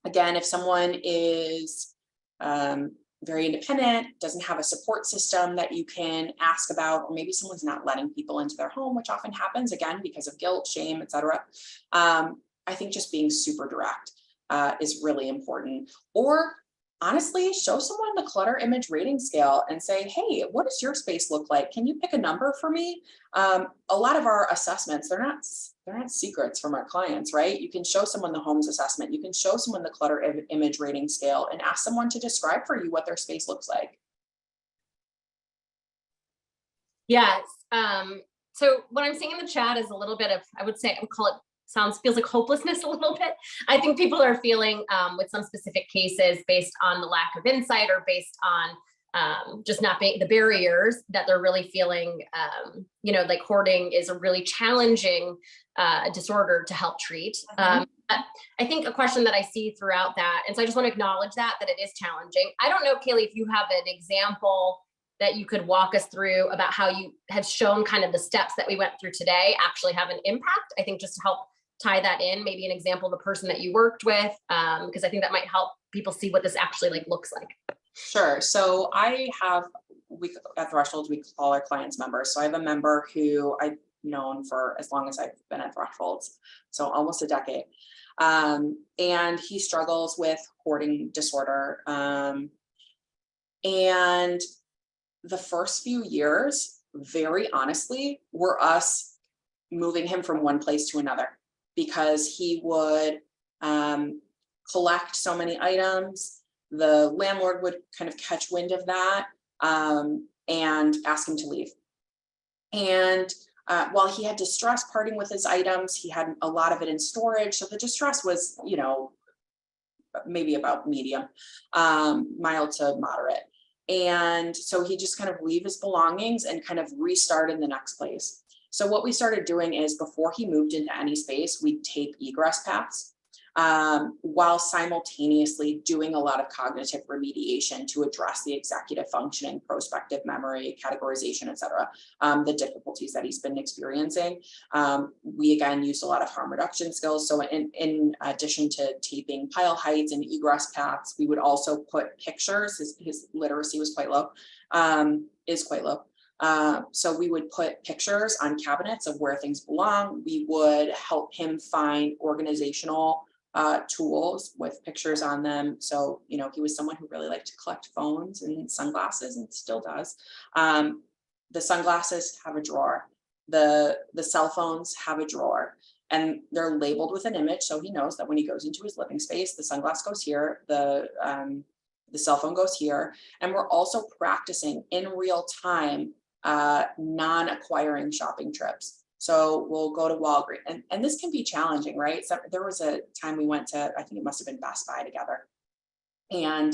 Again, if someone is very independent, doesn't have a support system that you can ask about, or maybe someone's not letting people into their home, which often happens, again, because of guilt, shame, etc. I think just being super direct is really important. Or honestly, show someone the clutter image rating scale and say, hey, what does your space look like? Can you pick a number for me? A lot of our assessments, they're not secrets from our clients, right? You can show someone the homes assessment. You can show someone the clutter image rating scale and ask someone to describe for you what their space looks like. Yes. So what I'm seeing in the chat is a little bit of, I would call it feels like hopelessness a little bit. I think people are feeling with some specific cases based on the lack of insight or based on just not being the barriers that they're really feeling, like hoarding is a really challenging disorder to help treat. I think a question that I see throughout that, and so I just want to acknowledge that it is challenging. I don't know, Kaylee, if you have an example that you could walk us through about how you have shown kind of the steps that we went through today actually have an impact. I think just to help tie that in, maybe an example of the person that you worked with, because I think that might help people see what this actually looks like. Sure. So at Thresholds, we call our clients members. So I have a member who I've known for as long as I've been at Thresholds, so almost a decade. And he struggles with hoarding disorder. And the first few years, very honestly, were us moving him from one place to another because he would collect so many items. The landlord would kind of catch wind of that and ask him to leave. And while he had distress parting with his items, he had a lot of it in storage. So the distress was, maybe about medium, mild to moderate. And so he just kind of leave his belongings and kind of restart in the next place. So what we started doing is before he moved into any space, we'd tape egress paths while simultaneously doing a lot of cognitive remediation to address the executive functioning, prospective memory, categorization, et cetera, the difficulties that he's been experiencing. We again used a lot of harm reduction skills. So in addition to taping pile heights and egress paths, we would also put pictures. His literacy was quite low, is quite low. So we would put pictures on cabinets of where things belong. We would help him find organizational tools with pictures on them. So, he was someone who really liked to collect phones and sunglasses and still does. The sunglasses have a drawer. The cell phones have a drawer and they're labeled with an image. So he knows that when he goes into his living space, the sunglass goes here, the cell phone goes here. And we're also practicing in real time non-acquiring shopping trips. So we'll go to Walgreens and this can be challenging, right? So there was a time we went to, I think it must've been Best Buy together. And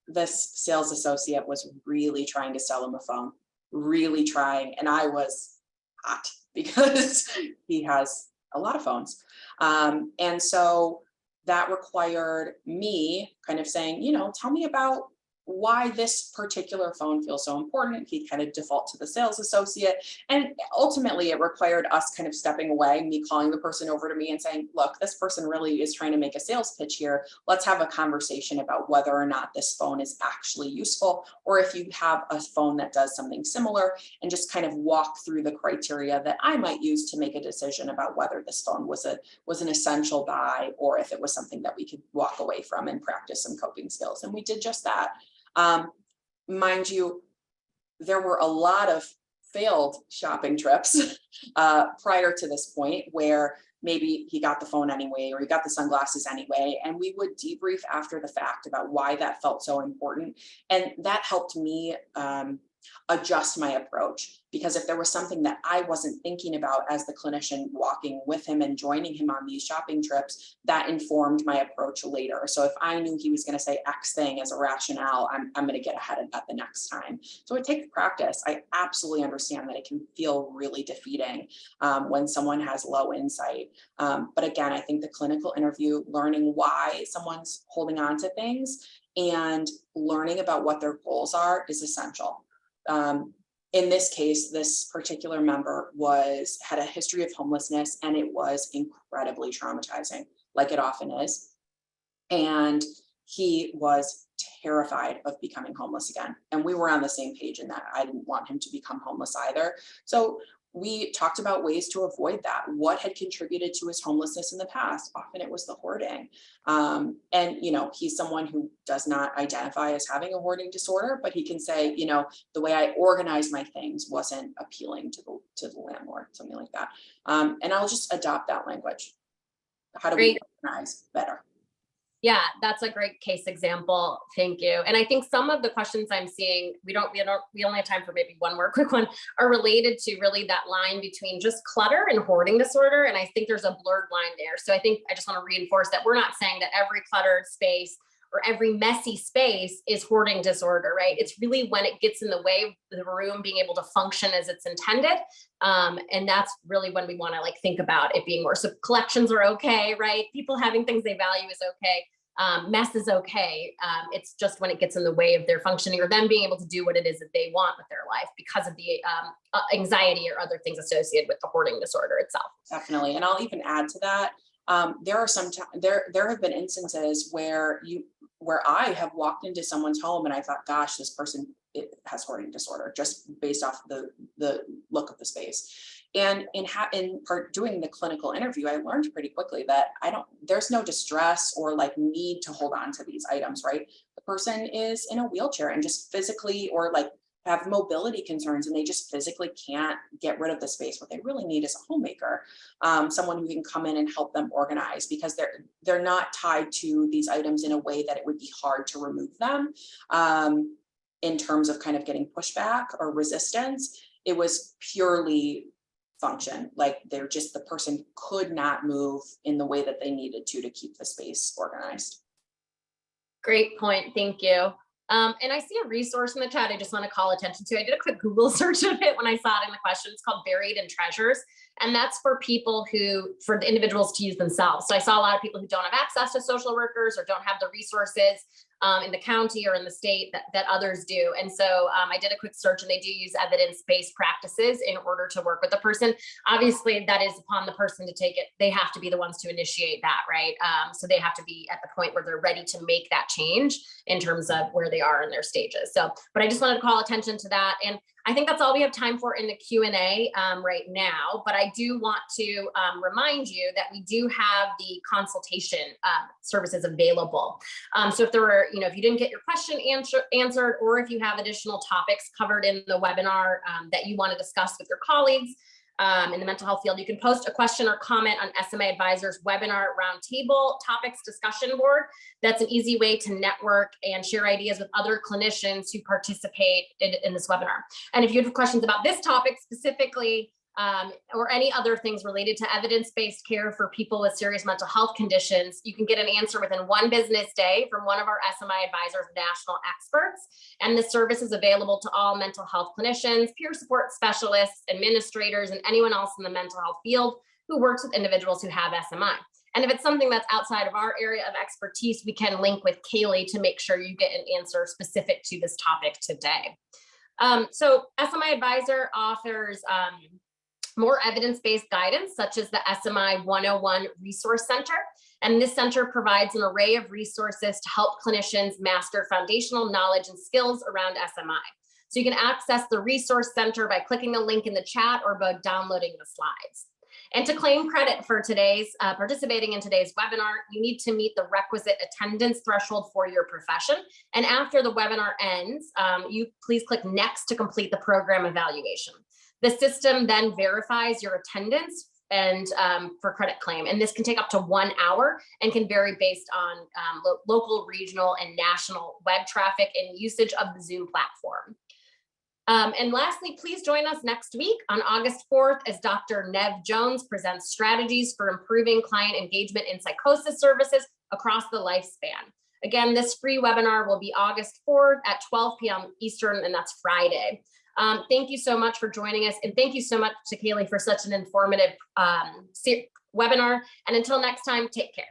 this sales associate was really trying to sell him a phone, really trying. And I was hot because he has a lot of phones. And so that required me kind of saying, you know, tell me about why this particular phone feels so important. He'd kind of default to the sales associate. And ultimately it required us kind of stepping away, me calling the person over to me and saying, look, this person really is trying to make a sales pitch here. Let's have a conversation about whether or not this phone is actually useful, or if you have a phone that does something similar, and just kind of walk through the criteria that I might use to make a decision about whether this phone was an essential buy, or if it was something that we could walk away from and practice some coping skills. And we did just that. Mind you, there were a lot of failed shopping trips prior to this point, where maybe he got the phone anyway, or he got the sunglasses anyway, and we would debrief after the fact about why that felt so important. And that helped me adjust my approach, because if there was something that I wasn't thinking about as the clinician walking with him and joining him on these shopping trips, that informed my approach later. So if I knew he was going to say X thing as a rationale, I'm going to get ahead of that the next time. So it takes practice. I absolutely understand that it can feel really defeating when someone has low insight. But again, I think the clinical interview, learning why someone's holding on to things and learning about what their goals are, is essential. In this case, this particular member had a history of homelessness, and it was incredibly traumatizing, like it often is. And he was terrified of becoming homeless again. And we were on the same page in that. I didn't want him to become homeless either. So we talked about ways to avoid that. What had contributed to his homelessness in the past? Often it was the hoarding. And, you know, he's someone who does not identify as having a hoarding disorder, but he can say, you know, the way I organized my things wasn't appealing to the landlord, something like that. And I'll just adopt that language. How do we organize better? Yeah, that's a great case example. Thank you. And I think some of the questions I'm seeing, we only have time for maybe one more quick one, are related to really that line between just clutter and hoarding disorder. And I think there's a blurred line there. So I think I just want to reinforce that we're not saying that every cluttered space or every messy space is hoarding disorder, right? It's really when it gets in the way of the room being able to function as it's intended. And that's really when we want to think about it being more. So collections are okay, right? People having things they value is okay. Mess is okay. It's just when it gets in the way of their functioning or them being able to do what it is that they want with their life because of the anxiety or other things associated with the hoarding disorder itself. Definitely. And I'll even add to that. There are there have been instances where I have walked into someone's home and I thought, gosh, this person has hoarding disorder just based off the look of the space. And in part doing the clinical interview, I learned pretty quickly that there's no distress or need to hold on to these items, right? The person is in a wheelchair and just physically or have mobility concerns and they just physically can't get rid of the space. What they really need is a homemaker, someone who can come in and help them organize, because they're not tied to these items in a way that it would be hard to remove them in terms of kind of getting pushback or resistance. It was purely function. The person could not move in the way that they needed to keep the space organized. Great point. Thank you. And I see a resource in the chat I just want to call attention to. I did a quick Google search of it when I saw it in the question. It's called Buried in Treasures. And that's for the individuals to use themselves. So I saw a lot of people who don't have access to social workers or don't have the resources in the county or in the state that others do. And so I did a quick search and they do use evidence-based practices in order to work with a person. Obviously that is upon the person to take it. They have to be the ones to initiate that, right? So they have to be at the point where they're ready to make that change in terms of where they are in their stages. So, but I just wanted to call attention to that. And I think that's all we have time for in the Q&A right now, but I do want to remind you that we do have the consultation services available. So if there were, if you didn't get your question answered, or if you have additional topics covered in the webinar that you want to discuss with your colleagues in the mental health field, you can post a question or comment on SMA Advisor's webinar roundtable topics discussion board. That's an easy way to network and share ideas with other clinicians who participate in this webinar. And if you have questions about this topic specifically, or any other things related to evidence-based care for people with serious mental health conditions, you can get an answer within 1 business day from one of our SMI advisors, national experts. And this service is available to all mental health clinicians, peer support specialists, administrators, and anyone else in the mental health field who works with individuals who have SMI. And if it's something that's outside of our area of expertise, we can link with Kaylee to make sure you get an answer specific to this topic today. So SMI Advisor offers more evidence-based guidance, such as the SMI 101 Resource Center. And this center provides an array of resources to help clinicians master foundational knowledge and skills around SMI. So you can access the Resource Center by clicking the link in the chat or by downloading the slides. And to claim credit for today's participating in today's webinar, you need to meet the requisite attendance threshold for your profession. And after the webinar ends, you please click next to complete the program evaluation. The system then verifies your attendance and for credit claim. And this can take up to 1 hour and can vary based on local, regional, and national web traffic and usage of the Zoom platform. And lastly, please join us next week on August 4th as Dr. Nev Jones presents strategies for improving client engagement in psychosis services across the lifespan. Again, this free webinar will be August 4th at 12 p.m. Eastern, and that's Friday. Thank you so much for joining us. And thank you so much to Kaylee for such an informative webinar. And until next time, take care.